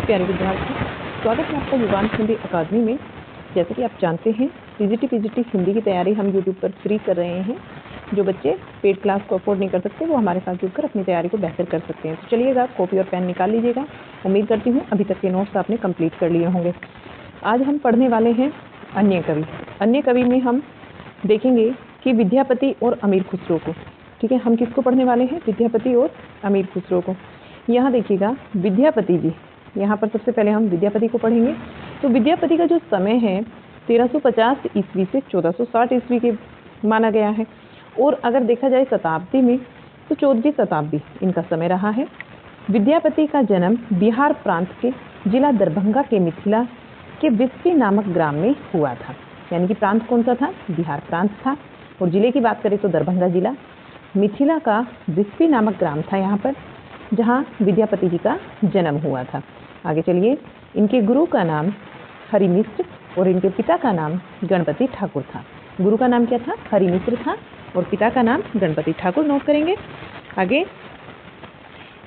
प्यारे विद्यार्थी, स्वागत है आपका युवांश हिंदी अकादमी में। जैसे कि आप जानते हैं, टीजीटी पीजीटी हिंदी की तैयारी हम यूट्यूब पर फ्री कर रहे हैं। जो बच्चे पेड क्लास को अफोर्ड नहीं कर सकते वो हमारे साथ जुड़कर अपनी तैयारी को बेहतर कर सकते हैं। तो चलिएगा, कॉपी और पेन निकाल लीजिएगा। उम्मीद करती हूँ अभी तक के नोट्स आपने कंप्लीट कर लिए होंगे। आज हम पढ़ने वाले हैं अन्य कवि। अन्य कवि में हम देखेंगे कि विद्यापति और अमीर खुसरो को। ठीक है, हम किसको पढ़ने वाले हैं? विद्यापति और अमीर खुसरो को। यहाँ देखिएगा, विद्यापति जी, यहाँ पर सबसे पहले हम विद्यापति को पढ़ेंगे। तो विद्यापति का जो समय है 1350 ईस्वी से 1460 ईस्वी के माना गया है। और अगर देखा जाए शताब्दी में तो 14वीं शताब्दी इनका समय रहा है। विद्यापति का जन्म बिहार प्रांत के जिला दरभंगा के मिथिला के विस्फी नामक ग्राम में हुआ था। यानी कि प्रांत कौन सा था? बिहार प्रांत था। और जिले की बात करें तो दरभंगा जिला। मिथिला का विस्फी नामक ग्राम था यहाँ पर, जहाँ विद्यापति जी का जन्म हुआ था। आगे चलिए, इनके गुरु का नाम हरिमिश्र और इनके पिता का नाम गणपति ठाकुर था। गुरु का नाम क्या था? हरिमिश्र था और पिता का नाम गणपति ठाकुर। नोट करेंगे। आगे,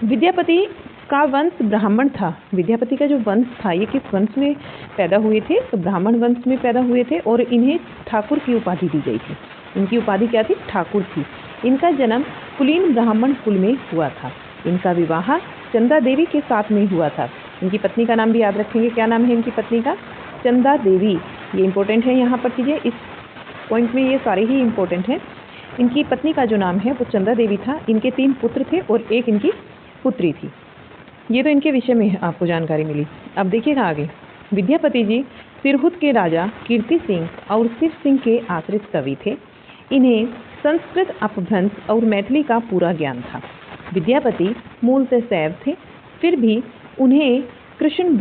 विद्यापति का वंश ब्राह्मण था। विद्यापति का जो वंश था ये किस वंश में पैदा हुए थे? तो ब्राह्मण वंश में पैदा हुए थे और इन्हें ठाकुर की उपाधि दी गई थी। इनकी उपाधि क्या थी? ठाकुर थी। इनका जन्म कुलीन ब्राह्मण कुल में हुआ था। इनका विवाह चंदा देवी के साथ में हुआ था। इनकी पत्नी का नाम भी याद रखेंगे। क्या नाम है इनकी पत्नी का? चंदा देवी। ये इंपॉर्टेंट है, यहाँ पर चीज़ें इस पॉइंट में ये सारे ही इंपॉर्टेंट हैं। इनकी पत्नी का जो नाम है वो चंदा देवी था। इनके 3 पुत्र थे और एक इनकी पुत्री थी। ये तो इनके विषय में आपको जानकारी मिली। अब देखिएगा आगे, विद्यापति जी तिरहुत के राजा कीर्ति सिंह और शिव सिंह के आश्रित कवि थे। इन्हें संस्कृत, अपभ्रंश और मैथिली का पूरा ज्ञान था। विद्यापति मूल से शैव थे, फिर भी उन्हें कृष्ण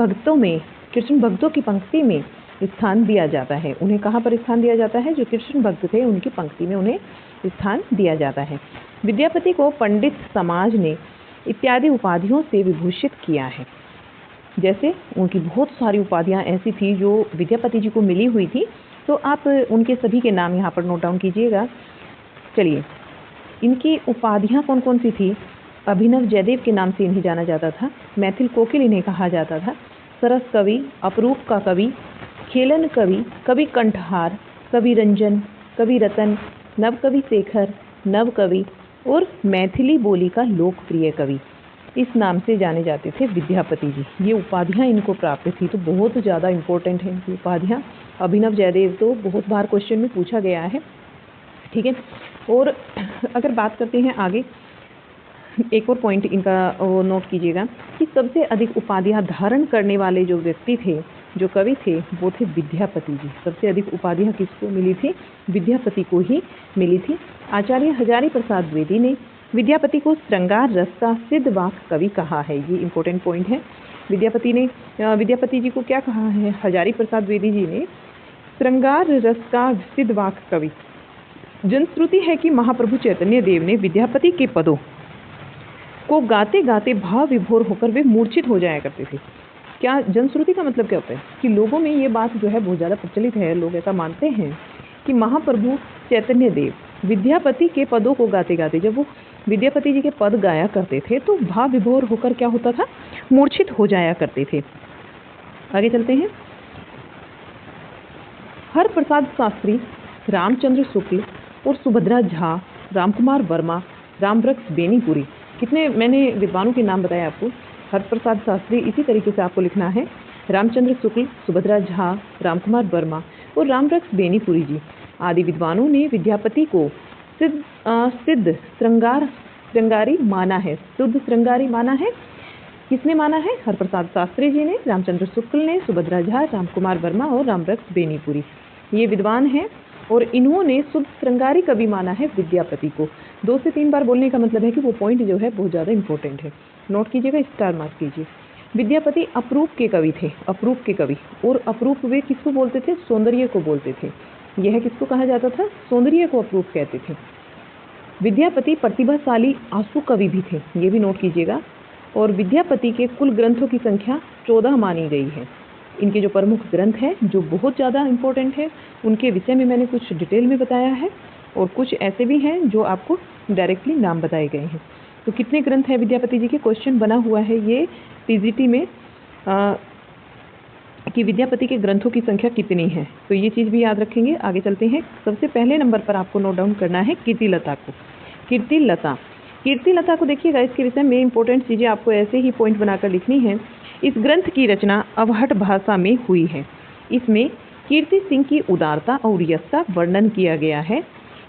भक्तों की पंक्ति में स्थान दिया जाता है। उन्हें कहाँ पर स्थान दिया जाता है? जो कृष्ण भक्त थे उनकी पंक्ति में उन्हें स्थान दिया जाता है। विद्यापति को पंडित समाज ने इत्यादि उपाधियों से विभूषित किया है। जैसे उनकी बहुत सारी उपाधियाँ ऐसी थी जो विद्यापति जी को मिली हुई थी। तो आप उनके सभी के नाम यहाँ पर नोट डाउन कीजिएगा। चलिए, इनकी उपाधियाँ कौन कौन सी थी? अभिनव जयदेव के नाम से इन्हें जाना जाता था। मैथिल कोकिल इन्हें कहा जाता था। सरस कवि, अपरूप का कवि, खेलन कवि, कवि कंठहार, कवि रंजन, कवि रतन, नव कवि शेखर, नव कवि और मैथिली बोली का लोकप्रिय कवि, इस नाम से जाने जाते थे विद्यापति जी। ये उपाधियाँ इनको प्राप्त थी, तो बहुत ज़्यादा इम्पोर्टेंट है इनकी उपाधियाँ। अभिनव जयदेव तो बहुत बार क्वेश्चन में पूछा गया है। ठीक है, और अगर बात करते हैं आगे, एक और पॉइंट इनका वो नोट कीजिएगा कि सबसे अधिक उपाधियाँ धारण करने वाले जो व्यक्ति थे, जो कवि थे, वो थे विद्यापति जी। सबसे अधिक उपाधियाँ किसको मिली थी? विद्यापति को ही मिली थी। आचार्य हजारी प्रसाद द्विवेदी ने विद्यापति को श्रृंगार रस का सिद्ध वाक कवि कहा है। ये इंपॉर्टेंट पॉइंट है। विद्यापति जी को क्या कहा है? हजारी प्रसाद द्विवेदी जी ने श्रृंगार रस का सिद्ध वाक कवि। जनश्रुति है कि महाप्रभु चैतन्य देव ने विद्यापति के पदों को गाते गाते भाव विभोर होकर वे मूर्छित हो जाया करते थे। क्या जनश्रुति का मतलब क्या होता है? कि लोगों में ये बात जो है बहुत ज़्यादा प्रचलित है। लोग ऐसा मानते हैं कि महाप्रभु चैतन्य देव विद्यापति के पदों को गाते गाते, जब वो विद्यापति जी के पद गाया करते थे तो भाव विभोर होकर क्या होता था? मूर्छित हो जाया करते थे। आगे चलते हैं। हरप्रसाद शास्त्री, रामचंद्र शुक्ल और सुभद्रा झा, रामकुमार वर्मा, रामवृक्ष बेनीपुरी, कितने मैंने विद्वानों के नाम बताए आपको। हरप्रसाद शास्त्री इसी तरीके से आपको लिखना है। रामचंद्र शुक्ल, सुभद्रा झा, रामकुमार वर्मा और रामवृक्ष बेनीपुरी जी आदि विद्वानों ने विद्यापति को सिद्ध श्रृंगारी माना है। शुद्ध श्रृंगारी माना है। किसने माना है? हरप्रसाद शास्त्री जी ने, रामचंद्र शुक्ल ने, सुभद्रा झा, रामकुमार वर्मा और रामवृक्ष बेनीपुरी, ये विद्वान हैं और इन्होंने शुद्ध श्रृंगारी कवि माना है विद्यापति को। 2 से 3 बार बोलने का मतलब है कि वो पॉइंट जो है बहुत ज़्यादा इंपॉर्टेंट है। नोट कीजिएगा, स्टार मार्क कीजिए। विद्यापति अपरूप के कवि थे। अपरूप के कवि, और अपरूप वे किसको बोलते थे? सौंदर्य को बोलते थे। यह किसको कहा जाता था? सौंदर्य को अपरूप कहते थे। विद्यापति प्रतिभाशाली आंसू कवि भी थे, ये भी नोट कीजिएगा। और विद्यापति के कुल ग्रंथों की संख्या 14 मानी गई है। इनके जो प्रमुख ग्रंथ हैं जो बहुत ज़्यादा इम्पोर्टेंट है, उनके विषय में मैंने कुछ डिटेल में बताया है और कुछ ऐसे भी हैं जो आपको डायरेक्टली नाम बताए गए हैं। तो कितने ग्रंथ हैं विद्यापति जी के? क्वेश्चन बना हुआ है ये टीजीटी में कि विद्यापति के ग्रंथों की संख्या कितनी है, तो ये चीज़ भी याद रखेंगे। आगे चलते हैं। सबसे पहले नंबर पर आपको नोट डाउन करना है कीर्तिलता को। कीर्तिलता को देखिएगा, इसके विषय में इंपॉर्टेंट चीज़ें आपको ऐसे ही पॉइंट बनाकर लिखनी है। इस ग्रंथ की रचना अवहट भाषा में हुई है। इसमें कीर्ति सिंह की उदारता और यश का वर्णन किया गया है।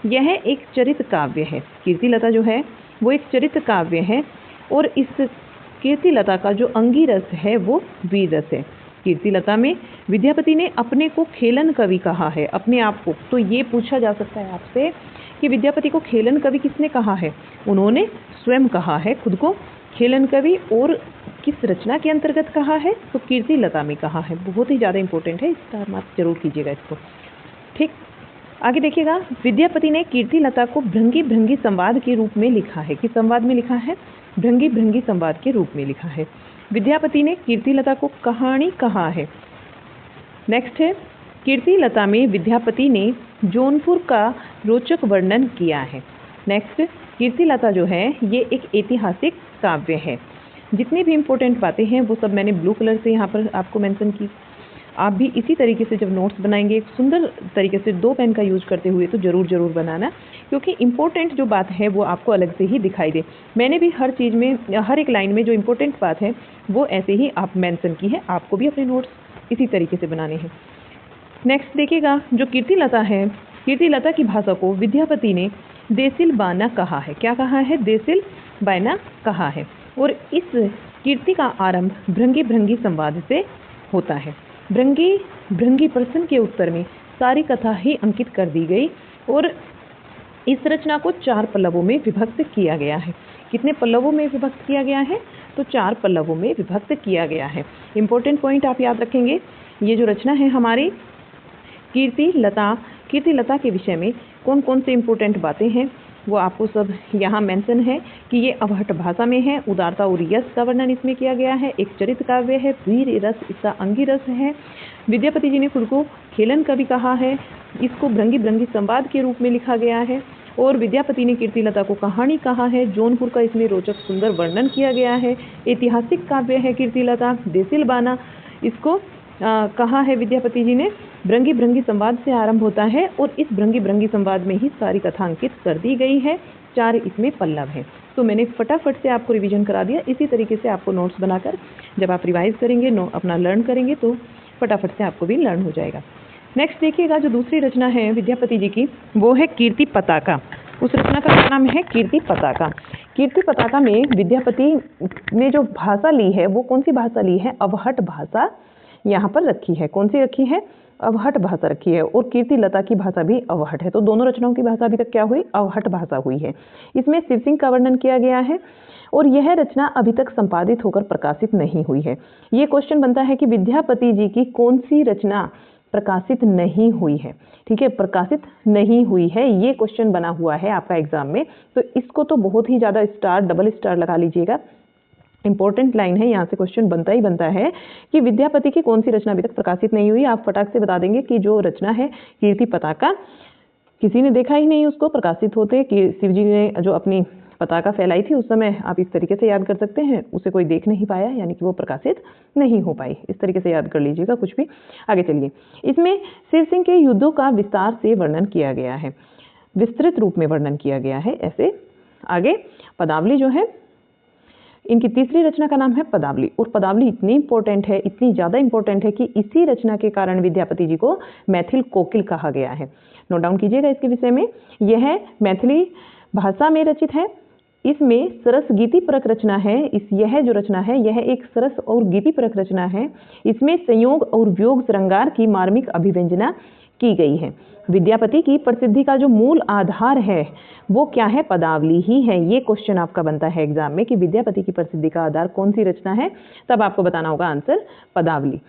यह एक चरित्र काव्य है। कीर्तिलता जो है वो एक चरित्र काव्य है और इस कीर्तिलता का जो अंगी रस है वो वीर रस है। कीर्तिलता में विद्यापति ने अपने को खेलन कवि कहा है, अपने आप को। तो ये पूछा जा सकता है आपसे कि विद्यापति को खेलन कवि किसने कहा है? उन्होंने स्वयं कहा है खुद को खेलन कवि, और किस रचना के अंतर्गत कहा है? तो कीर्तिलता में कहा है। बहुत ही ज़्यादा इंपॉर्टेंट है, स्टार मार्क जरूर कीजिएगा इसको। ठीक, आगे देखिएगा। विद्यापति ने कीर्तिलता को भृंगी भृंगी संवाद के रूप में लिखा है। किस संवाद में लिखा है? भृंगी भृंगी संवाद के रूप में लिखा है। विद्यापति ने कीर्तिलता को कहानी कहा है। नेक्स्ट है, कीर्तिलता में विद्यापति ने जौनपुर का रोचक वर्णन किया है। नेक्स्ट, कीर्तिलता जो है ये एक ऐतिहासिक काव्य है। जितनी भी इंपॉर्टेंट बातें हैं वो सब मैंने ब्लू कलर से यहाँ पर आपको मेंशन की। आप भी इसी तरीके से जब नोट्स बनाएंगे एक सुंदर तरीके से 2 पेन का यूज करते हुए तो ज़रूर बनाना, क्योंकि इंपॉर्टेंट जो बात है वो आपको अलग से ही दिखाई दे। मैंने भी हर चीज़ में, हर एक लाइन में जो इंपॉर्टेंट बात है वो ऐसे ही आप मेंशन की है। आपको भी अपने नोट्स इसी तरीके से बनाने हैं। नेक्स्ट देखिएगा, जो कीर्तिलता है, कीर्तिलता की भाषा को विद्यापति ने देसिल बाना कहा है। क्या कहा है? देसिल बाना कहा है। और इस कीर्ति का आरंभ भृंगी भृंगी संवाद से होता है। भृंगी भृंगी प्रश्न के उत्तर में सारी कथा ही अंकित कर दी गई और इस रचना को 4 पल्लवों में विभक्त किया गया है। कितने पल्लवों में विभक्त किया गया है? तो 4 पल्लवों में विभक्त किया गया है। इंपॉर्टेंट पॉइंट आप याद रखेंगे। ये जो रचना है हमारी कीर्तिलता के विषय में कौन कौन से इंपॉर्टेंट बातें हैं वो आपको सब यहाँ मेंशन है कि ये अवहट भाषा में है। उदारता और यश का वर्णन इसमें किया गया है। एक चरित्र काव्य है। वीर रस इसका अंगी रस है। विद्यापति जी ने खुद को खेलन कवि कहा है। इसको भृंगी भृंगी संवाद के रूप में लिखा गया है। और विद्यापति ने कीर्तिलता को कहानी कहा है। जौनपुर का इसमें रोचक सुंदर वर्णन किया गया है। ऐतिहासिक काव्य है कीर्तिलता। देसिल बाना इसको कहा है विद्यापति जी ने। भृंगी भृंगी संवाद से आरंभ होता है और इस भृंगी भृंगी संवाद में ही सारी कथा अंकित कर दी गई है। 4 इसमें पल्लव है। तो मैंने फटाफट से आपको रिवीजन करा दिया। इसी तरीके से आपको नोट्स बनाकर जब आप रिवाइज करेंगे, अपना लर्न करेंगे तो फटाफट से आपको भी लर्न हो जाएगा। नेक्स्ट देखिएगा, जो दूसरी रचना है विद्यापति जी की वो है कीर्ति पताका। उस रचना का नाम है कीर्ति पताका। कीर्ति पताका में विद्यापति ने जो भाषा ली है वो कौन सी भाषा ली है? अवहट भाषा यहाँ पर रखी है। कौन सी रखी है? अवहट भाषा रखी है। और कीर्तिलता की भाषा भी अवहट है। तो दोनों रचनाओं की भाषा अभी तक क्या हुई? अवहट भाषा हुई है। इसमें शिव सिंह का वर्णन किया गया है और यह रचना अभी तक संपादित होकर प्रकाशित नहीं हुई है। ये क्वेश्चन बनता है कि विद्यापति जी की कौन सी रचना प्रकाशित नहीं हुई है? ठीक है, प्रकाशित नहीं हुई है, ये क्वेश्चन बना हुआ है आपका एग्जाम में। तो इसको तो बहुत ही ज़्यादा स्टार, डबल स्टार लगा लीजिएगा। इंपॉर्टेंट लाइन है, यहाँ से क्वेश्चन बनता ही बनता है कि विद्यापति की कौन सी रचना अभी तक प्रकाशित नहीं हुई। आप फटाक से बता देंगे कि जो रचना है कीर्ति पताका, किसी ने देखा ही नहीं उसको प्रकाशित होते। कि शिव जी ने जो अपनी पताका फैलाई थी उस समय, आप इस तरीके से याद कर सकते हैं, उसे कोई देख नहीं पाया, यानी कि वो प्रकाशित नहीं हो पाई। इस तरीके से याद कर लीजिएगा कुछ भी। आगे चलिए, इसमें शिव सिंह के युद्धों का विस्तार से वर्णन किया गया है, विस्तृत रूप में वर्णन किया गया है। ऐसे आगे पदावली जो है, इनकी तीसरी रचना का नाम है पदावली। और पदावली इतनी इंपॉर्टेंट है, इतनी ज़्यादा इंपॉर्टेंट है कि इसी रचना के कारण विद्यापति जी को मैथिल कोकिल कहा गया है। नोट डाउन कीजिएगा इसके विषय में। यह मैथिली भाषा में रचित है। इसमें सरस गीति परक रचना है। यह जो रचना है यह एक सरस और गीति परक रचना है। इसमें संयोग और वियोग श्रृंगार की मार्मिक अभिव्यंजना की गई है। विद्यापति की प्रसिद्धि का जो मूल आधार है वो क्या है? पदावली ही है। ये क्वेश्चन आपका बनता है एग्जाम में कि विद्यापति की प्रसिद्धि का आधार कौन सी रचना है, तब आपको बताना होगा आंसर पदावली।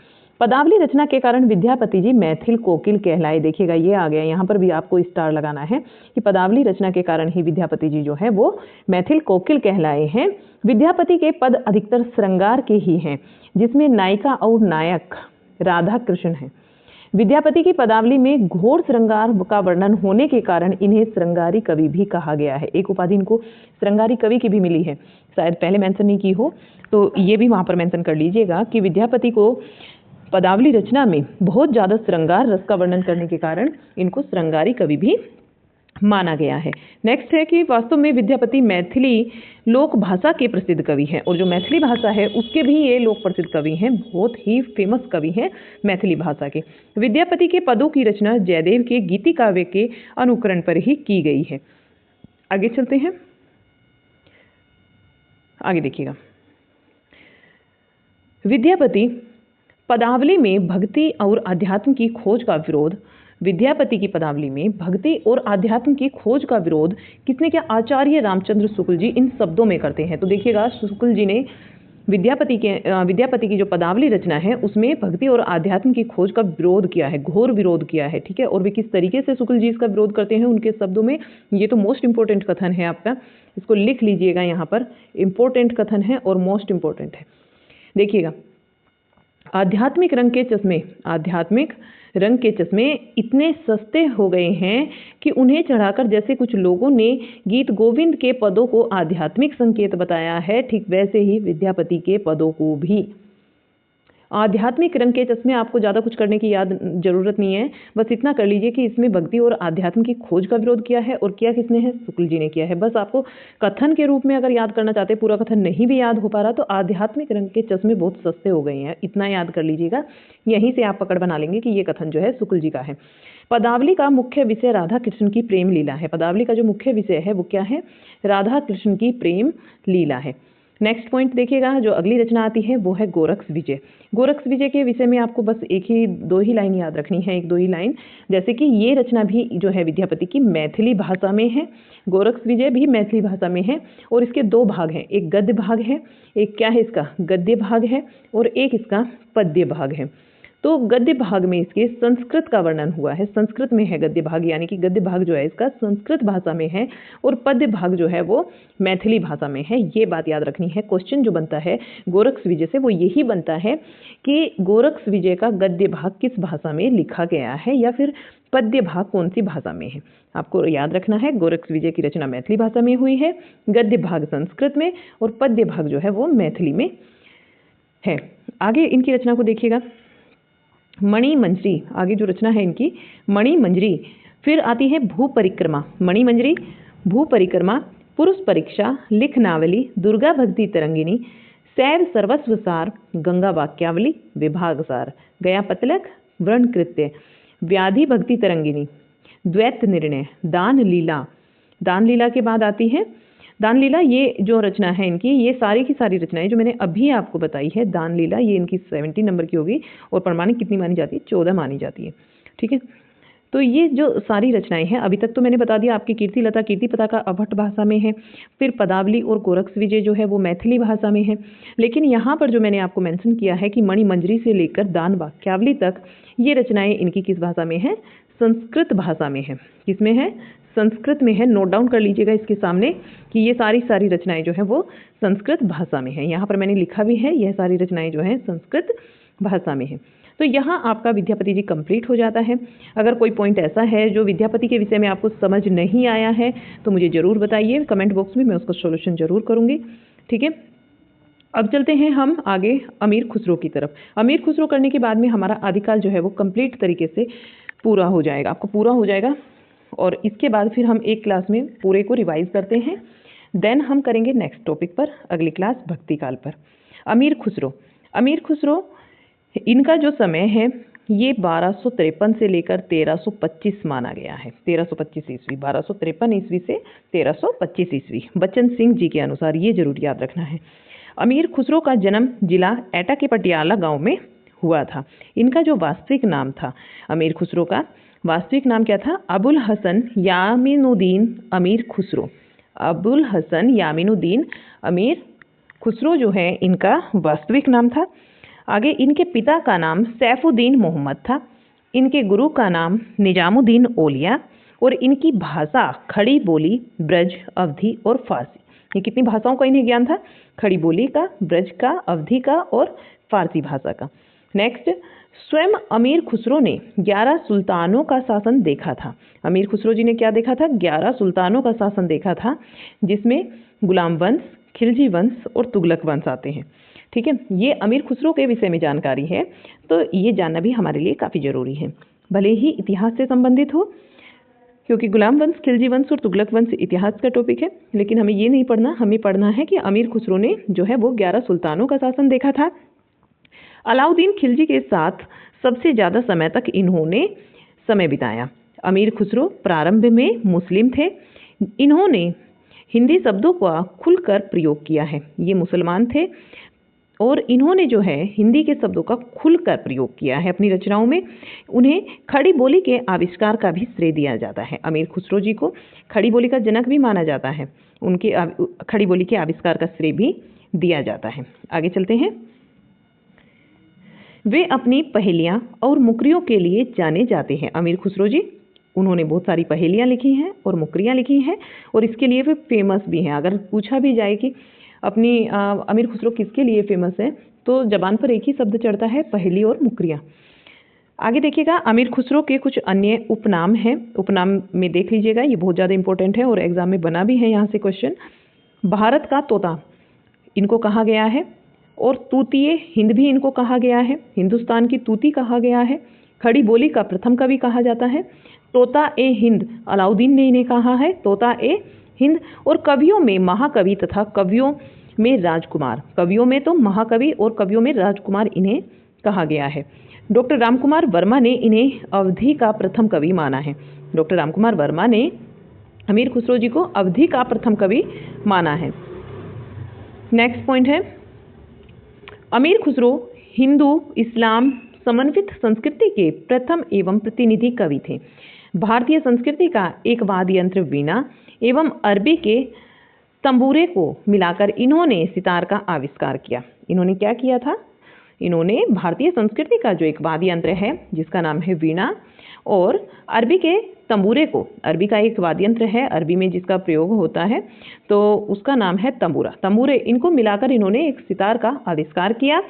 पदावली रचना के कारण विद्यापति जी मैथिल कोकिल कहलाए। देखिएगा ये आ गया, यहाँ पर भी आपको स्टार लगाना है कि पदावली रचना के कारण ही विद्यापति जी जो है वो मैथिल कोकिल कहलाए हैं। विद्यापति के पद अधिकतर श्रृंगार के ही हैं, जिसमें नायिका और नायक राधा कृष्ण हैं। विद्यापति की पदावली में घोर श्रृंगार का वर्णन होने के कारण इन्हें श्रृंगारी कवि भी कहा गया है। एक उपाधि इनको श्रृंगारी कवि की भी मिली है, शायद पहले मेंशन नहीं की हो तो ये भी वहां पर मेंशन कर लीजिएगा कि विद्यापति को पदावली रचना में बहुत ज्यादा श्रृंगार रस का वर्णन करने के कारण इनको श्रृंगारी कवि भी माना गया है। नेक्स्ट है कि वास्तव में विद्यापति मैथिली लोक भाषा के प्रसिद्ध कवि हैं और जो मैथिली भाषा है उसके भी ये लोक प्रसिद्ध कवि हैं, बहुत ही फेमस कवि हैं मैथिली भाषा के। विद्यापति के पदों की रचना जयदेव के गीति काव्य के अनुकरण पर ही की गई है। आगे चलते हैं, आगे देखिएगा। विद्यापति पदावली में भक्ति और अध्यात्म की खोज का विरोध, विद्यापति की पदावली में भक्ति और अध्यात्म की खोज का विरोध किसने किया? आचार्य रामचंद्र शुक्ल जी इन शब्दों में करते हैं। तो देखिएगा, शुक्ल जी ने विद्यापति की जो पदावली रचना है उसमें भक्ति और आध्यात्म की खोज का विरोध किया है, घोर विरोध किया है। ठीक है, और वे किस तरीके से शुक्ल जी इसका विरोध करते हैं उनके शब्दों में, ये तो मोस्ट इंपोर्टेंट कथन है आपका, इसको लिख लीजिएगा यहाँ पर। इंपोर्टेंट कथन है और मोस्ट इंपोर्टेंट है। देखिएगा, आध्यात्मिक रंग के चश्मे इतने सस्ते हो गए हैं कि उन्हें चढ़ाकर जैसे कुछ लोगों ने गीत गोविंद के पदों को आध्यात्मिक संकेत बताया है, ठीक वैसे ही विद्यापति के पदों को भी। आध्यात्मिक रंग के चश्मे, आपको ज़्यादा कुछ करने की जरूरत नहीं है, बस इतना कर लीजिए कि इसमें भक्ति और आध्यात्म की खोज का विरोध किया है, और किया किसने है? शुक्ल जी ने किया है। बस आपको कथन के रूप में अगर याद करना चाहते हैं, पूरा कथन नहीं भी याद हो पा रहा तो आध्यात्मिक रंग के चश्मे बहुत सस्ते हो गए हैं, इतना याद कर लीजिएगा। यहीं से आप पकड़ बना लेंगे कि ये कथन जो है शुक्ल जी का है। पदावली का मुख्य विषय राधा कृष्ण की प्रेम लीला है। पदावली का जो मुख्य विषय है वो क्या है? राधा कृष्ण की प्रेम लीला है। नेक्स्ट पॉइंट देखिएगा, जो अगली रचना आती है वो है गोरक्ष विजय। गोरक्ष विजय के विषय में आपको बस दो ही लाइन याद रखनी है, एक दो ही लाइन। जैसे कि ये रचना भी जो है विद्यापति की मैथिली भाषा में है, गोरक्ष विजय भी मैथिली भाषा में है, और इसके दो भाग हैं, एक गद्य भाग है, एक क्या है इसका गद्य भाग है, और एक इसका पद्य भाग है। तो गद्य भाग में इसके संस्कृत का वर्णन हुआ है, संस्कृत में है गद्य भाग, यानी कि गद्य भाग जो है इसका संस्कृत भाषा में है, और पद्य भाग जो है वो मैथिली भाषा में है। ये बात याद रखनी है। क्वेश्चन जो बनता है गोरक्ष विजय से वो यही बनता है कि गोरक्ष विजय का गद्य भाग किस भाषा में लिखा गया है, या फिर पद्य भाग कौन सी भाषा में है। आपको याद रखना है, गोरक्ष विजय की रचना मैथिली भाषा में हुई है, गद्य भाग संस्कृत में, और पद्य भाग जो है वो मैथिली में है। आगे इनकी रचना को देखिएगा, मणिमंजरी, आगे जो रचना है इनकी मणिमंजरी। फिर आती है भू परिक्रमा, मणिमंजरी, भू परिक्रमा, पुरुष परीक्षा, लिखनावली, दुर्गा भक्ति तरंगिनी, शैव सर्वस्व सार, गंगा वाक्यावली, विभाग सार, गया पतलक, व्रण कृत्य, व्याधि भक्ति तरंगिनी, द्वैत निर्णय, दान लीला। दान लीला के बाद आती है दान लीला। ये जो रचना है इनकी, ये सारी की सारी रचनाएं जो मैंने अभी आपको बताई है, दान लीला ये इनकी 70 नंबर की होगी, और प्रमाणिक कितनी मानी जाती है? 14 मानी जाती है। ठीक है, तो ये जो सारी रचनाएं हैं, अभी तक तो मैंने बता दिया आपकी कीर्ति लता, कीर्ति पताका अभट्ट भाषा में है, फिर पदावली और गोरक्ष विजय जो है वो मैथिली भाषा में है। लेकिन यहाँ पर जो मैंने आपको मेंशन किया है कि मणिमंजरी से लेकर दान वाक्यावली तक ये रचनाएं इनकी किस भाषा में है? संस्कृत भाषा में है। किसमें है? संस्कृत में है। नोट डाउन कर लीजिएगा इसके सामने कि ये सारी रचनाएं जो है वो संस्कृत भाषा में है। यहाँ पर मैंने लिखा भी है, यह सारी रचनाएं जो है संस्कृत भाषा में है। तो यहाँ आपका विद्यापति जी कंप्लीट हो जाता है। अगर कोई पॉइंट ऐसा है जो विद्यापति के विषय में आपको समझ नहीं आया है तो मुझे ज़रूर बताइए कमेंट बॉक्स में, मैं उसका सॉल्यूशन ज़रूर करूँगी। ठीक है, अब चलते हैं हम आगे अमीर खुसरो की तरफ। अमीर खुसरो करने के बाद में हमारा आदिकाल जो है वो कंप्लीट तरीके से पूरा हो जाएगा, आपको पूरा हो जाएगा, और इसके बाद फिर हम एक क्लास में पूरे को रिवाइज करते हैं। देन हम करेंगे नेक्स्ट टॉपिक पर, अगली क्लास भक्ति काल पर। अमीर खुसरो, अमीर खुसरो इनका जो समय है ये 1253 से लेकर 1325 माना गया है। 1325 ईस्वी, 1253 ईस्वी से 1325 ईस्वी बच्चन सिंह जी के अनुसार, ये जरूर याद रखना है। अमीर खुसरो का जन्म जिला एटा के पटियाला गांव में हुआ था। इनका जो वास्तविक नाम था, अमीर खुसरो का वास्तविक नाम क्या था? अबुल हसन यामीनुद्दीन अमीर खुसरो। अबुल हसन यामीनुद्दीन अमीर खुसरो जो है इनका वास्तविक नाम था। आगे इनके पिता का नाम सैफुद्दीन मोहम्मद था, इनके गुरु का नाम निजामुद्दीन ओलिया, और इनकी भाषा खड़ी बोली, ब्रज, अवधी और फारसी। ये कितनी भाषाओं का इन्हें ज्ञान था? खड़ी बोली का, ब्रज का, अवधी का और फारसी भाषा का। नेक्स्ट, स्वयं अमीर खुसरो ने 11 सुल्तानों का शासन देखा था। अमीर खुसरो जी ने क्या देखा था? 11 सुल्तानों का शासन देखा था, जिसमें गुलाम वंश, खिलजी वंश और तुगलक वंश आते हैं। ठीक है, ये अमीर खुसरो के विषय में जानकारी है, तो ये जानना भी हमारे लिए काफ़ी ज़रूरी है, भले ही इतिहास से संबंधित हो, क्योंकि गुलाम वंश, खिलजी वंश और तुगलक वंश इतिहास का टॉपिक है। लेकिन हमें ये नहीं पढ़ना, हमें पढ़ना है कि अमीर खुसरो ने जो है वो 11 सुल्तानों का शासन देखा था। अलाउद्दीन खिलजी के साथ सबसे ज़्यादा समय तक इन्होंने समय बिताया। अमीर खुसरो प्रारंभ में मुस्लिम थे, इन्होंने हिंदी शब्दों का खुलकर प्रयोग किया है। ये मुसलमान थे और इन्होंने जो है हिंदी के शब्दों का खुलकर प्रयोग किया है अपनी रचनाओं में। उन्हें खड़ी बोली के आविष्कार का भी श्रेय दिया जाता है। अमीर खुसरो जी को खड़ी बोली का जनक भी माना जाता है, उनके खड़ी बोली के आविष्कार का श्रेय भी दिया जाता है। आगे चलते हैं। वे अपनी पहेलियां और मुकरियों के लिए जाने जाते हैं। अमीर खुसरो जी, उन्होंने बहुत सारी पहेलियां लिखी हैं और मुकरियां लिखी हैं, और इसके लिए वे फेमस भी हैं। अगर पूछा भी जाए कि अपनी अमीर खुसरो किसके लिए फेमस है, तो जबान पर एक ही शब्द चढ़ता है, पहेली और मुकरियां। आगे देखिएगा, अमीर खुसरो के कुछ अन्य उपनाम हैं। उपनाम में देख लीजिएगा, ये बहुत ज़्यादा इंपॉर्टेंट है और एग्जाम में बना भी है यहाँ से क्वेश्चन। भारत का तोता इनको कहा गया है, और तूतीय हिंद भी इनको कहा गया है, हिंदुस्तान की तूती कहा गया है। खड़ी बोली का प्रथम कवि कहा जाता है। तोता ए हिंद अलाउद्दीन ने इन्हें कहा है, तोता ए हिंद। और कवियों में महाकवि तथा कवियों में राजकुमार, कवियों में तो महाकवि और कवियों में राजकुमार इन्हें कहा गया है। डॉक्टर रामकुमार वर्मा ने इन्हें अवधि का प्रथम कवि माना है। डॉक्टर रामकुमार वर्मा ने अमीर खुसरो जी को अवधि का प्रथम कवि माना है। नेक्स्ट पॉइंट है, अमीर खुसरो हिंदू इस्लाम समन्वित संस्कृति के प्रथम एवं प्रतिनिधि कवि थे। भारतीय संस्कृति का एक वाद्य यंत्र वीणा एवं अरबी के तंबूरे को मिलाकर इन्होंने सितार का आविष्कार किया। इन्होंने क्या किया था? इन्होंने भारतीय संस्कृति का जो एक वाद्य यंत्र है जिसका नाम है वीणा, और अरबी के तंबूरे को, अरबी का एक वाद्य यंत्र है अरबी में जिसका प्रयोग होता है, तो उसका नाम है तंबूरा, तंबूरे, इनको मिलाकर इन्होंने एक सितार का आविष्कार किया।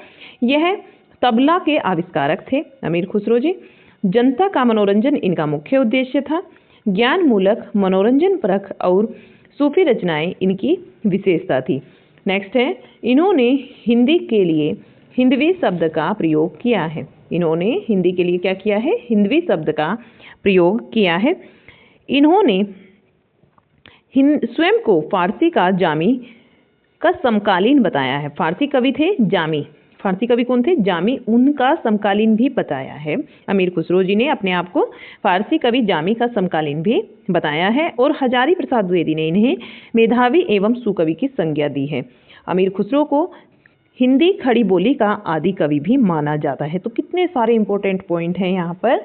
यह तबला के आविष्कारक थे अमीर खुसरो जी। जनता का मनोरंजन इनका मुख्य उद्देश्य था। ज्ञान मूलक, मनोरंजन परक और सूफी रचनाएं इनकी विशेषता थी। नेक्स्ट है, इन्होंने हिंदी के लिए हिंदवी शब्द का प्रयोग किया है। इन्होंने हिंदी के लिए क्या किया है? हिंदवी शब्द का प्रयोग किया है। इन्होंने स्वयं को फारसी का जामी का समकालीन बताया है। फारसी कवि थे जामी, फारसी कवि कौन थे? जामी, उनका समकालीन भी बताया है। अमीर खुसरो जी ने अपने आप को फारसी कवि जामी का समकालीन भी बताया है, और हजारी प्रसाद द्विवेदी ने इन्हें मेधावी एवं सुकवि की संज्ञा दी है। अमीर खुसरो को हिंदी खड़ी बोली का आदि कवि भी माना जाता है। तो कितने सारे इंपॉर्टेंट पॉइंट हैं यहाँ पर,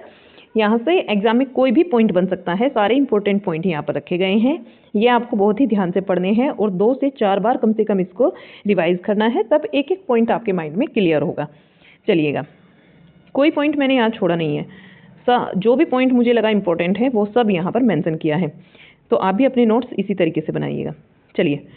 यहाँ से एग्जाम में कोई भी पॉइंट बन सकता है। सारे इंपॉर्टेंट पॉइंट यहाँ पर रखे गए हैं, ये आपको बहुत ही ध्यान से पढ़ने हैं और 2 से 4 बार कम से कम इसको रिवाइज करना है, तब एक एक पॉइंट आपके माइंड में क्लियर होगा। चलिएगा, कोई पॉइंट मैंने यहाँ छोड़ा नहीं है, जो भी पॉइंट मुझे लगा इंपॉर्टेंट है वो सब यहाँ पर मेंशन किया है, तो आप भी अपने नोट्स इसी तरीके से बनाइएगा। चलिए,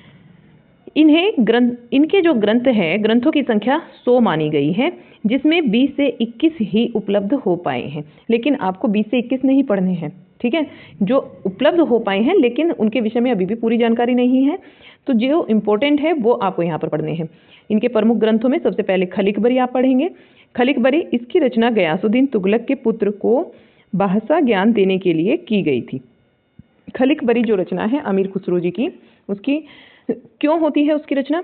इनके जो ग्रंथ है, ग्रंथों की संख्या 100 मानी गई है, जिसमें 20 से 21 ही उपलब्ध हो पाए हैं। लेकिन आपको 20 से 21 नहीं पढ़ने हैं, ठीक है? जो उपलब्ध हो पाए हैं लेकिन उनके विषय में अभी भी पूरी जानकारी नहीं है, तो जो इम्पोर्टेंट है वो आपको यहाँ पर पढ़ने हैं। इनके प्रमुख ग्रंथों में सबसे पहले खलिकबरी आप पढ़ेंगे। खलिकबरी, इसकी रचना गयासुद्दीन तुगलक के पुत्र को भाषा ज्ञान देने के लिए की गई थी। खलिकबरी जो रचना है अमीर खुसरो जी की, उसकी क्यों होती है उसकी रचना?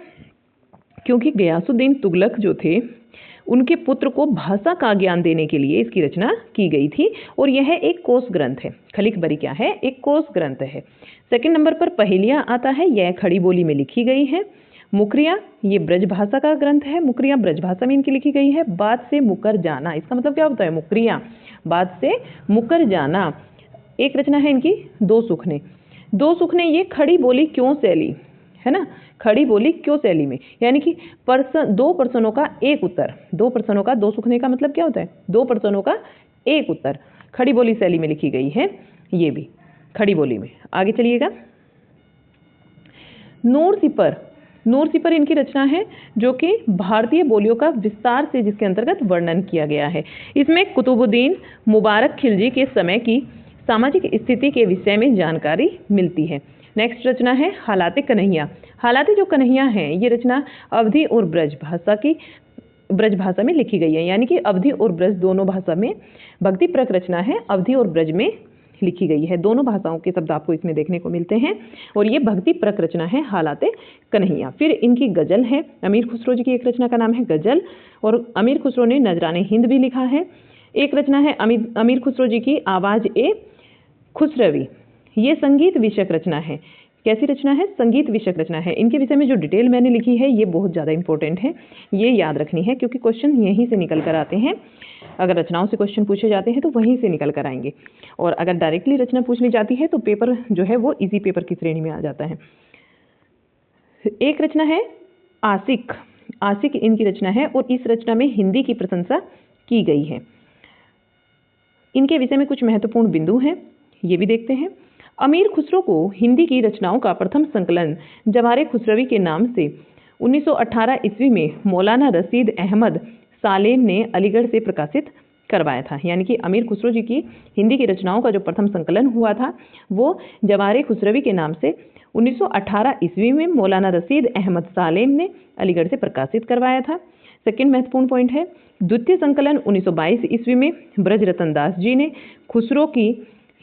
क्योंकि गयासुद्दीन तुगलक जो थे उनके पुत्र को भाषा का ज्ञान देने के लिए इसकी रचना की गई थी, और यह एक कोश ग्रंथ है। खलिकबरी क्या है? एक कोश ग्रंथ है। सेकंड नंबर पर पहेलियां आता है, यह खड़ी बोली में लिखी गई है। मुकरियां, ये ब्रज भाषा का ग्रंथ है। मुकरियां ब्रज भाषा में इनकी लिखी गई है। बात से मुकर जाना, इसका मतलब क्या होता है? मुकरियां, बात से मुकर जाना। एक रचना है इनकी दो सुखने। दो सुखने, ये खड़ी बोली क्यों शैली है ना, खड़ी बोली क्यों शैली में, यानी कि दो प्रश्नों का एक उत्तर। दो प्रश्नों का, दो सुखने का मतलब क्या होता है? दो प्रश्नों का एक उत्तर। खड़ी बोली शैली में लिखी गई है, ये भी खड़ी बोली में। आगे चलिएगा, नूर सिपर नूर सिपर इनकी रचना है जो कि भारतीय बोलियों का विस्तार से जिसके अंतर्गत वर्णन किया गया है। इसमें कुतुबुद्दीन मुबारक खिलजी के समय की सामाजिक स्थिति के विषय में जानकारी मिलती है। नेक्स्ट रचना है हालाते कन्हैया। हालाते जो कन्हैया है ये रचना अवधी और ब्रज भाषा में लिखी गई है, यानी कि अवधी और ब्रज दोनों भाषा में भक्तिप्रक रचना है, अवधी और ब्रज में लिखी गई है। दोनों भाषाओं के शब्द आपको इसमें देखने को मिलते हैं और ये भक्तिप्रक रचना है हालाते कन्हैया। फिर इनकी गजल है, अमीर खुसरो जी की एक रचना का नाम है गजल और अमीर खुसरो ने नजराने हिंद भी लिखा है। एक रचना है अमीर खुसरो जी की आवाज ए खुसरवी, ये संगीत विषयक रचना है। कैसी रचना है? संगीत विषयक रचना है। इनके विषय में जो डिटेल मैंने लिखी है ये बहुत ज़्यादा इंपॉर्टेंट है, ये याद रखनी है क्योंकि क्वेश्चन यहीं से निकल कर आते हैं। अगर रचनाओं से क्वेश्चन पूछे जाते हैं तो वहीं से निकल कर आएंगे और अगर डायरेक्टली रचना पूछ ली जाती है तो पेपर जो है वो इजी पेपर की श्रेणी में आ जाता है। एक रचना है आशिक। आशिक इनकी रचना है और इस रचना में हिंदी की प्रशंसा की गई है। इनके विषय में कुछ महत्वपूर्ण बिंदु हैं, ये भी देखते हैं। अमीर खुसरो को हिंदी की रचनाओं का प्रथम संकलन जवारे खुसरवी के नाम से 1918 ईस्वी में मौलाना रशीद अहमद सालेम ने अलीगढ़ से प्रकाशित करवाया था। यानी कि अमीर खुसरो जी की हिंदी की रचनाओं का जो प्रथम संकलन हुआ था वो जवारे खुसरवी के नाम से 1918 ईस्वी में मौलाना रशीद अहमद सालेम ने अलीगढ़ से प्रकाशित करवाया था। सेकेंड महत्वपूर्ण पॉइंट है द्वितीय संकलन 1922 ईस्वी में ब्रजरतन दास जी ने खुसरो की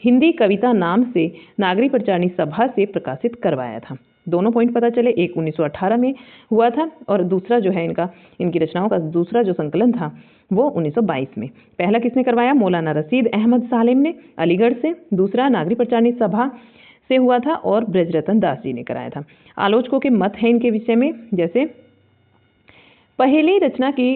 हिंदी कविता नाम से नागरी प्रचारणी सभा से प्रकाशित करवाया था। दोनों पॉइंट पता चले, एक 1918 में हुआ था और दूसरा जो है इनकी रचनाओं का दूसरा जो संकलन था वो 1922 में। पहला किसने करवाया? मौलाना रशीद अहमद सालेम ने अलीगढ़ से, दूसरा नागरी प्रचारणी सभा से हुआ था और ब्रजरतन दास जी ने कराया था। आलोचकों के मत हैं इनके विषय में, जैसे पहली रचना की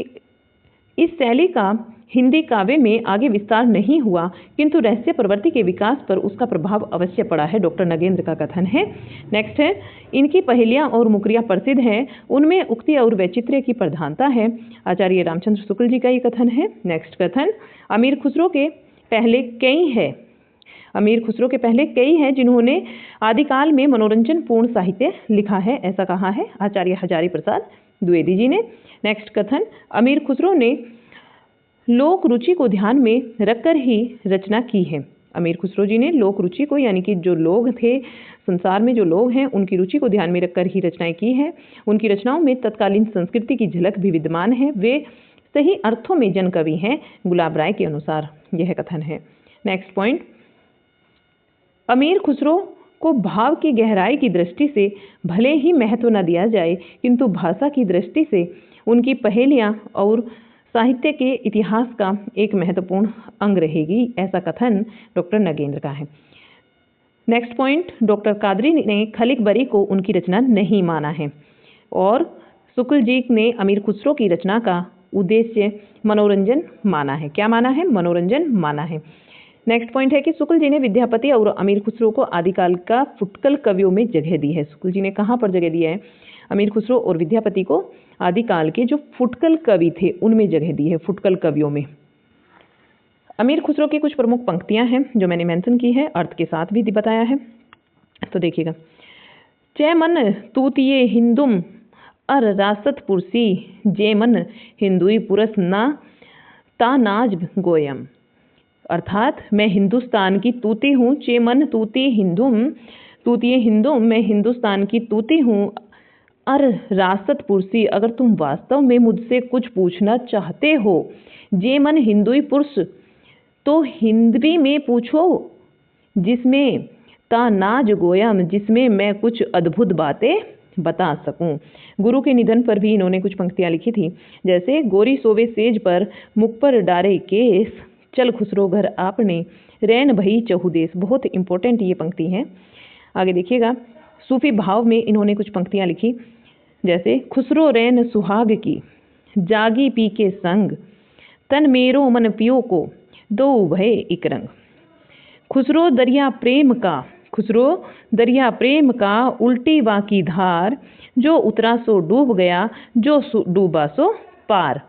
इस शैली का हिंदी काव्य में आगे विस्तार नहीं हुआ किंतु रहस्य प्रवृत्ति के विकास पर उसका प्रभाव अवश्य पड़ा है, डॉक्टर नगेंद्र का कथन है। नेक्स्ट है इनकी पहेलियां और मुकरियां प्रसिद्ध हैं, उनमें उक्ति और वैचित्र्य की प्रधानता है, आचार्य रामचंद्र शुक्ल जी का ये कथन है। नेक्स्ट कथन अमीर खुसरो के पहले कई हैं जिन्होंने आदिकाल में मनोरंजन पूर्ण साहित्य लिखा है, ऐसा कहा है आचार्य हजारी प्रसाद द्विवेदी जी ने। नेक्स्ट कथन अमीर खुसरो ने लोक रुचि को ध्यान में रखकर ही रचना की है। अमीर खुसरो जी ने लोक रुचि को, यानी कि जो लोग थे संसार में, जो लोग हैं उनकी रुचि को ध्यान में रखकर ही रचनाएं की है। उनकी रचनाओं में तत्कालीन संस्कृति की झलक भी विद्यमान है, वे सही अर्थों में जनकवि हैं गुलाब राय के अनुसार, यह कथन है। नेक्स्ट पॉइंट अमीर खुसरो को भाव की गहराई की दृष्टि से भले ही महत्व न दिया जाए किंतु भाषा की दृष्टि से उनकी पहेलियां और साहित्य के इतिहास का एक महत्वपूर्ण अंग रहेगी, ऐसा कथन डॉक्टर नगेंद्र का है। नेक्स्ट पॉइंट डॉक्टर कादरी ने खलिक बरी को उनकी रचना नहीं माना है और शुक्ल जी ने अमीर खुसरो की रचना का उद्देश्य मनोरंजन माना है। क्या माना है? मनोरंजन माना है। नेक्स्ट पॉइंट है कि शुक्ल जी ने विद्यापति और अमीर खुसरो को आदिकाल का फुटकल कवियों में जगह दी है। शुक्ल जी ने कहाँ पर जगह दिया है? अमीर खुसरो और विद्यापति को आदिकाल के जो फुटकल कवि थे उनमें जगह दी है, फुटकल कवियों में। अमीर खुसरो की कुछ प्रमुख पंक्तियां हैं जो मैंने मेंशन की है, अर्थ के साथ भी बताया है, तो देखिएगा। चैमन तूतिये हिंदुम अर रासत पुरसी जेमन हिंदुई पुरस ना तानाज गोयम, अर्थात मैं हिंदुस्तान की तूती हूँ, चेमन तूती हिंदुम, तूतिये हिंदुम, मैं हिंदुस्तान की तूती हूँ, अर रासत पुरसी, अगर तुम वास्तव में मुझसे कुछ पूछना चाहते हो, जे मन हिंदुई पुरुष, तो हिंदवी में पूछो, जिसमें तानाज गोयम, जिसमें मैं कुछ अद्भुत बातें बता सकूं। गुरु के निधन पर भी इन्होंने कुछ पंक्तियां लिखी थी, जैसे गोरी सोवे सेज पर मुख पर डारे केस, चल खुसरो घर आपने रैन भई चहुदेश। बहुत इंपॉर्टेंट ये पंक्ति है। आगे देखिएगा, सूफी भाव में इन्होंने कुछ पंक्तियां लिखी, जैसे खुसरो रैन सुहाग की जागी पी के संग, तन मेरो मन पियो को दो भय एक रंग। खुसरो दरिया प्रेम का उल्टी वाकी धार, जो उतरा सो डूब गया, जो डूबा सो पार।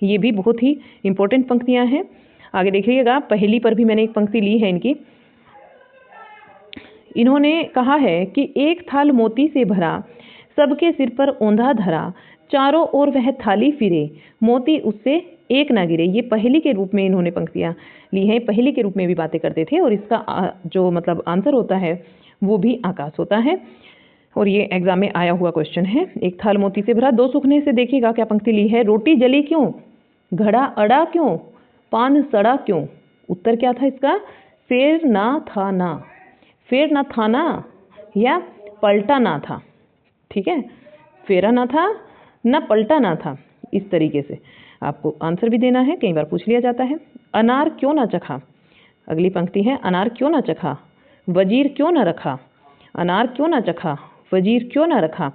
ये भी बहुत ही इंपॉर्टेंट पंक्तियां हैं। आगे देखिएगा, पहली पर भी मैंने एक पंक्ति ली है इनकी। इन्होंने कहा है कि एक थाल मोती से भरा सबके सिर पर औंधा धरा, चारों ओर वह थाली फिरे, मोती उससे एक ना गिरे। ये पहेली के रूप में इन्होंने पंक्तियाँ ली हैं, पहेली के रूप में भी बातें करते थे और इसका जो मतलब आंसर होता है वो भी आकाश होता है। और ये एग्जाम में आया हुआ क्वेश्चन है। एक थाल मोती से भरा, दो सूखने से देखिएगा क्या पंक्ति ली है। रोटी जली क्यों, घड़ा अड़ा क्यों, पान सड़ा क्यों। उत्तर क्या था इसका, फेर ना था ना, फेर ना था ना या पलटा ना था। ठीक है, फेरा ना था ना पलटा ना था, इस तरीके से आपको आंसर भी देना है, कई बार पूछ लिया जाता है। अनार क्यों ना चखा, अगली पंक्ति है, अनार क्यों ना चखा, वजीर क्यों ना रखा। अनार क्यों ना चखा, वजीर क्यों ना रखा,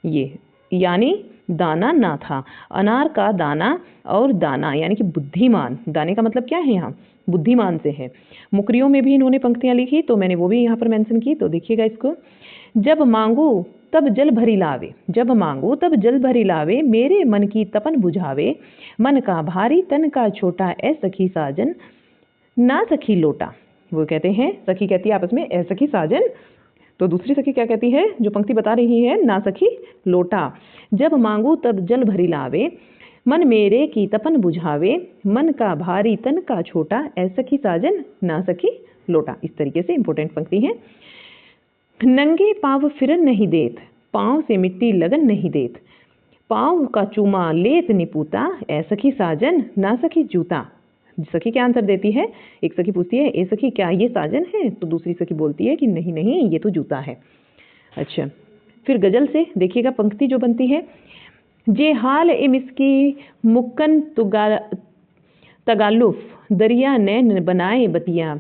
ये यानी दाना ना था। अनार का दाना और दाना यानी कि बुद्धिमान, दाने का मतलब क्या है यहाँ, बुद्धिमान से है। मुकरियों में भी इन्होंने पंक्तियाँ लिखी तो मैंने वो भी यहाँ पर मेंशन की, तो देखिएगा इसको। जब मांगू तब जल भरी लावे, जब मांगू तब जल भरी लावे, मेरे मन की तपन बुझावे, मन का भारी तन का छोटा, ए सखी साजन ना सखी लोटा। वो कहते हैं, सखी कहती है आपस में ए सखी साजन, तो दूसरी सखी क्या कहती है, जो पंक्ति बता रही है, ना सखी लोटा। जब मांगू तब जल भरी लावे, मन मेरे की तपन बुझावे, मन का भारी तन का छोटा, ए सखी साजन ना सखी लोटा। इस तरीके से इंपॉर्टेंट पंक्ति है। नंगे पाँव फिरन नहीं देत, पाँव से मिट्टी लगन नहीं देत, पाँव का चूमा लेत निपूता, ए सखी साजन ना सखी जूता। सखी क्या आंसर देती है, एक सखी पूछती है ए सखी क्या ये साजन है, तो दूसरी सखी बोलती है कि नहीं नहीं ये तो जूता है। अच्छा, फिर गजल से देखिएगा पंक्ति जो बनती है। जे हाल ए मिसकी मुक्कन तगालुफ, दरिया नैन बनाए बतिया।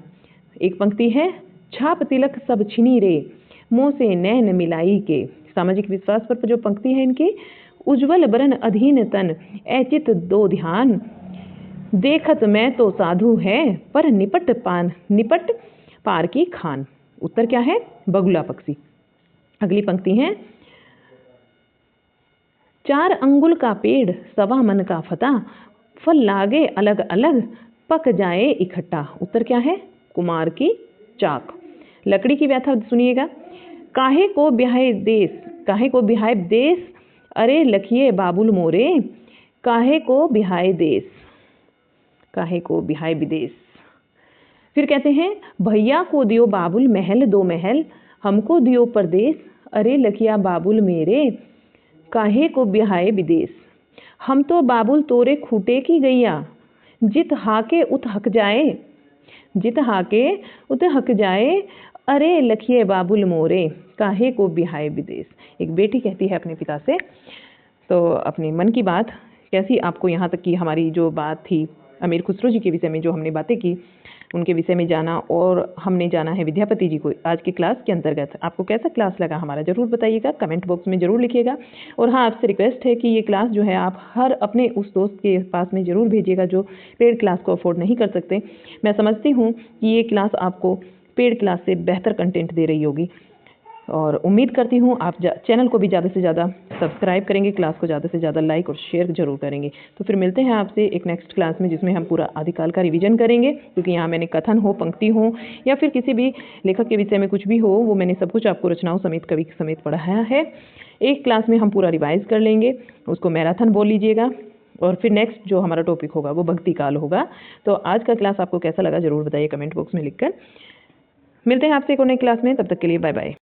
एक पंक्ति है, छाप तिलक सब छिनी रे, मुँह से नैन मिलाई के। सामाजिक विश्वास पर जो पंक्ति है इनकी, उज्ज्वल बरन अधीन तन, ऐचित दो ध्यान, देखत मैं तो साधु है, पर निपट पार की खान। उत्तर क्या है, बगुला पक्षी। अगली पंक्ति है, चार अंगुल का पेड़ सवा मन का फता, फल लागे अलग अलग, पक जाए इकट्ठा। उत्तर क्या है, कुमार की चाक। लकड़ी की व्याख्या सुनिएगा। काहे को ब्याहे देश, काहे को ब्याहे देश, अरे लखिए बाबुल मोरे, काहे को ब्याहे देश, काहे को बिहाय विदेश। फिर कहते हैं, भैया को दियो बाबुल महल दो महल, हमको दियो परदेश, अरे लखिया बाबुल मेरे, काहे को बिहाय विदेश। हम तो बाबुल तोरे खूटे की गैया, जित हाके उत हक जाए, जित हाके उत हक जाए, अरे लखिए बाबुल मोरे, काहे को बिहाय विदेश। एक बेटी कहती है अपने पिता से, तो अपने मन की बात कैसी, आपको यहाँ तक की हमारी जो बात थी अमीर खुसरो जी के विषय में जो हमने बातें की, उनके विषय में जाना, और हमने जाना है विद्यापति जी को आज की क्लास के अंतर्गत। आपको कैसा क्लास लगा हमारा ज़रूर बताइएगा, कमेंट बॉक्स में ज़रूर लिखिएगा। और हाँ, आपसे रिक्वेस्ट है कि ये क्लास जो है आप हर अपने उस दोस्त के पास में ज़रूर भेजिएगा जो पेड क्लास को अफोर्ड नहीं कर सकते। मैं समझती हूँ कि ये क्लास आपको पेड क्लास से बेहतर कंटेंट दे रही होगी, और उम्मीद करती हूँ आप चैनल को भी ज़्यादा से ज़्यादा सब्सक्राइब करेंगे, क्लास को ज़्यादा से ज़्यादा लाइक और शेयर जरूर करेंगे। तो फिर मिलते हैं आपसे एक नेक्स्ट क्लास में, जिसमें हम पूरा आदिकाल का रिवीजन करेंगे, क्योंकि यहाँ मैंने कथन हो, पंक्ति हो, या फिर किसी भी लेखक के विषय में कुछ भी हो, वो मैंने सब कुछ आपको रचनाओं समेत, कवि समेत पढ़ाया है। एक क्लास में हम पूरा रिवाइज कर लेंगे, उसको मैराथन बोल लीजिएगा, और फिर नेक्स्ट जो हमारा टॉपिक होगा वो भक्ति काल होगा। तो आज का क्लास आपको कैसा लगा ज़रूर बताइए कमेंट बॉक्स में लिखकर। मिलते हैं आपसे एक और नई क्लास में, तब तक के लिए बाय बाय।